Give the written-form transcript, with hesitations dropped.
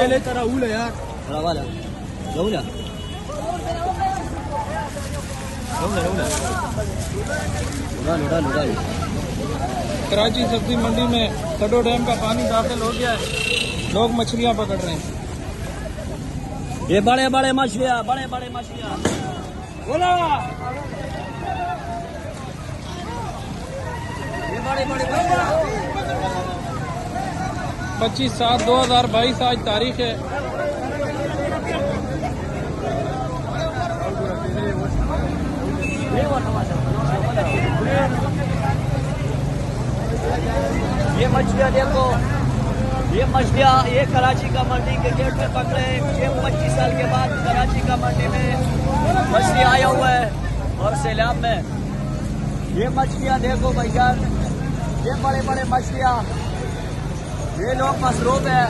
ले तेरा उल है यार वाला लौला कराची सब्जी मंडी में सडो डैम का पानी दाखिल हो गया है, लोग मछलियां पकड़ रहे हैं। ये बड़े बड़े मछलियां बोला ये बड़े 25/7/2022 आज तारीख है। ये मछलियां देखो, ये मछलियां ये कराची का मंडी के गेट पे पकड़े। 25 साल के बाद कराची का मंडी में मछली आया हुआ है और सैलाब में ये मछलियां देखो भैया, ये बड़े बड़े मछलियां, ये लोग मसरूफ है।